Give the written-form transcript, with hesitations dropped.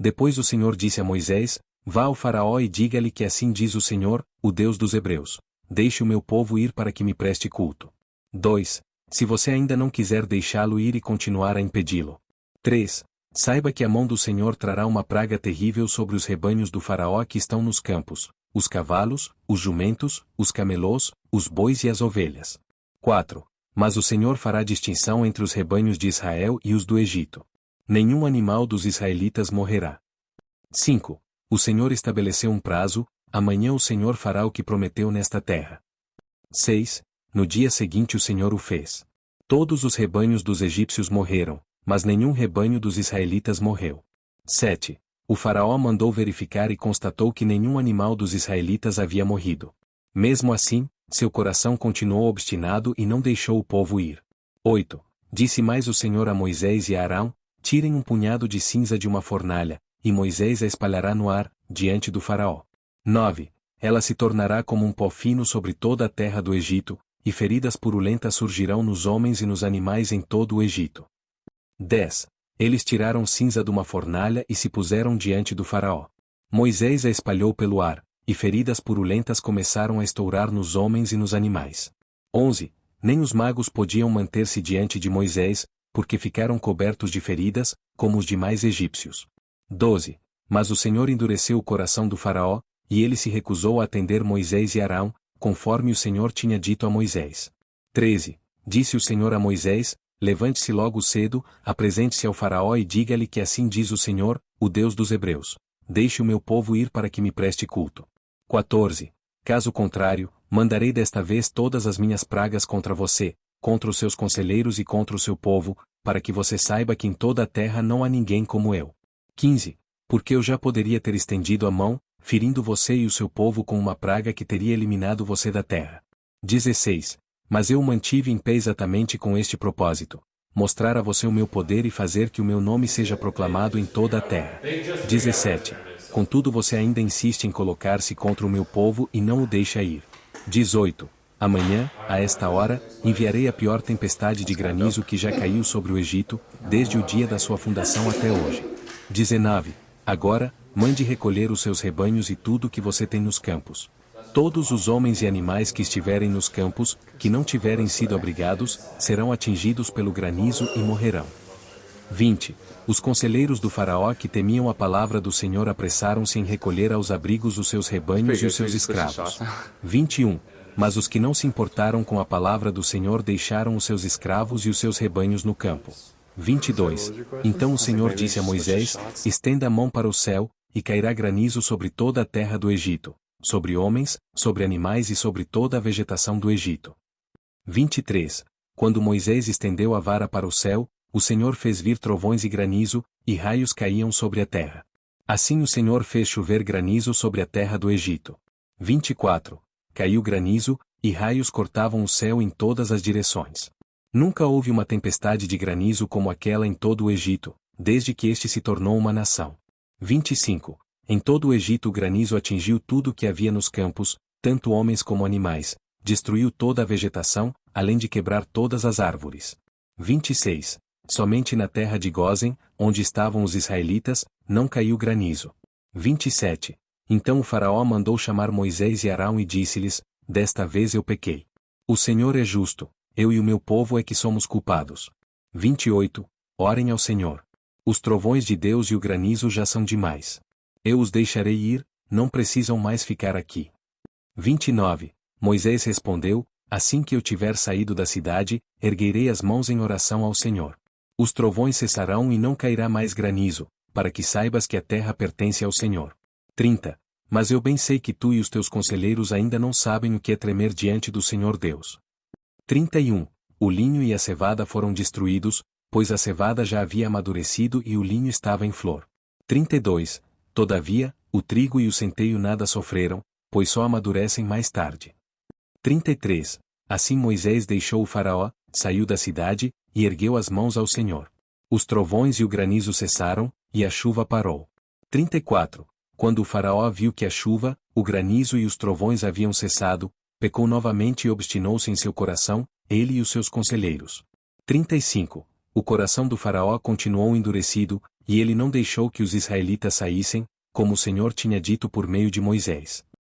Depois o Senhor disse a Moisés: Vá ao Faraó e diga-lhe que assim diz o Senhor, o Deus dos Hebreus: Deixe o meu povo ir para que me preste culto. 2. Se você ainda não quiser deixá-lo ir e continuar a impedi-lo. 3. Saiba que a mão do Senhor trará uma praga terrível sobre os rebanhos do Faraó que estão nos campos, os cavalos, os jumentos, os camelôs, os bois e as ovelhas. 4. Mas o Senhor fará distinção entre os rebanhos de Israel e os do Egito. Nenhum animal dos israelitas morrerá. 5. O Senhor estabeleceu um prazo: amanhã o Senhor fará o que prometeu nesta terra. 6. No dia seguinte o Senhor o fez. Todos os rebanhos dos egípcios morreram, mas nenhum rebanho dos israelitas morreu. 7. O Faraó mandou verificar e constatou que nenhum animal dos israelitas havia morrido. Mesmo assim, seu coração continuou obstinado e não deixou o povo ir. 8. Disse mais o Senhor a Moisés e a Arão: Tirem um punhado de cinza de uma fornalha, e Moisés a espalhará no ar, diante do Faraó. 9. Ela se tornará como um pó fino sobre toda a terra do Egito, e feridas purulentas surgirão nos homens e nos animais em todo o Egito. 10. Eles tiraram cinza de uma fornalha e se puseram diante do Faraó. Moisés a espalhou pelo ar, e feridas purulentas começaram a estourar nos homens e nos animais. 11. Nem os magos podiam manter-se diante de Moisés, porque ficaram cobertos de feridas, como os demais egípcios. 12. Mas o Senhor endureceu o coração do Faraó, e ele se recusou a atender Moisés e Arão, conforme o Senhor tinha dito a Moisés. 13. Disse o Senhor a Moisés: Levante-se logo cedo, apresente-se ao Faraó e diga-lhe que assim diz o Senhor, o Deus dos Hebreus: Deixe o meu povo ir para que me preste culto. 14. Caso contrário, mandarei desta vez todas as minhas pragas contra você, contra os seus conselheiros e contra o seu povo, para que você saiba que em toda a terra não há ninguém como eu. 15. Porque eu já poderia ter estendido a mão, ferindo você e o seu povo com uma praga que teria eliminado você da terra. 16. Mas eu o mantive em pé exatamente com este propósito: mostrar a você o meu poder e fazer que o meu nome seja proclamado em toda a terra. 17. Contudo você ainda insiste em colocar-se contra o meu povo e não o deixa ir. 18. Amanhã, a esta hora, enviarei a pior tempestade de granizo que já caiu sobre o Egito, desde o dia da sua fundação até hoje. 19. Agora, mande recolher os seus rebanhos e tudo o que você tem nos campos. Todos os homens e animais que estiverem nos campos, que não tiverem sido abrigados, serão atingidos pelo granizo e morrerão. 20. Os conselheiros do Faraó que temiam a palavra do Senhor apressaram-se em recolher aos abrigos os seus rebanhos e os seus escravos. 21. Mas os que não se importaram com a palavra do Senhor deixaram os seus escravos e os seus rebanhos no campo. 22. Então o Senhor disse a Moisés: Estenda a mão para o céu, e cairá granizo sobre toda a terra do Egito, sobre homens, sobre animais e sobre toda a vegetação do Egito. 23. Quando Moisés estendeu a vara para o céu, o Senhor fez vir trovões e granizo, e raios caíam sobre a terra. Assim o Senhor fez chover granizo sobre a terra do Egito. 24. Caiu granizo, e raios cortavam o céu em todas as direções. Nunca houve uma tempestade de granizo como aquela em todo o Egito, desde que este se tornou uma nação. 25. Em todo o Egito o granizo atingiu tudo o que havia nos campos, tanto homens como animais, destruiu toda a vegetação, além de quebrar todas as árvores. 26. Somente na terra de Gósen, onde estavam os israelitas, não caiu granizo. 27. Então o Faraó mandou chamar Moisés e Arão e disse-lhes: Desta vez eu pequei. O Senhor é justo, eu e o meu povo é que somos culpados. 28. Orem ao Senhor. Os trovões de Deus e o granizo já são demais. Eu os deixarei ir, não precisam mais ficar aqui. 29. Moisés respondeu: Assim que eu tiver saído da cidade, erguerei as mãos em oração ao Senhor. Os trovões cessarão e não cairá mais granizo, para que saibas que a terra pertence ao Senhor. 30. Mas eu bem sei que tu e os teus conselheiros ainda não sabem o que é tremer diante do Senhor Deus. 31. O linho e a cevada foram destruídos, pois a cevada já havia amadurecido e o linho estava em flor. 32. Todavia, o trigo e o centeio nada sofreram, pois só amadurecem mais tarde. 33. Assim Moisés deixou o Faraó, saiu da cidade, e ergueu as mãos ao Senhor. Os trovões e o granizo cessaram, e a chuva parou. 34. Quando o Faraó viu que a chuva, o granizo e os trovões haviam cessado, pecou novamente e obstinou-se em seu coração, ele e os seus conselheiros. 35. O coração do Faraó continuou endurecido, E ele não deixou que os israelitas saíssem, como o Senhor tinha dito por meio de Moisés.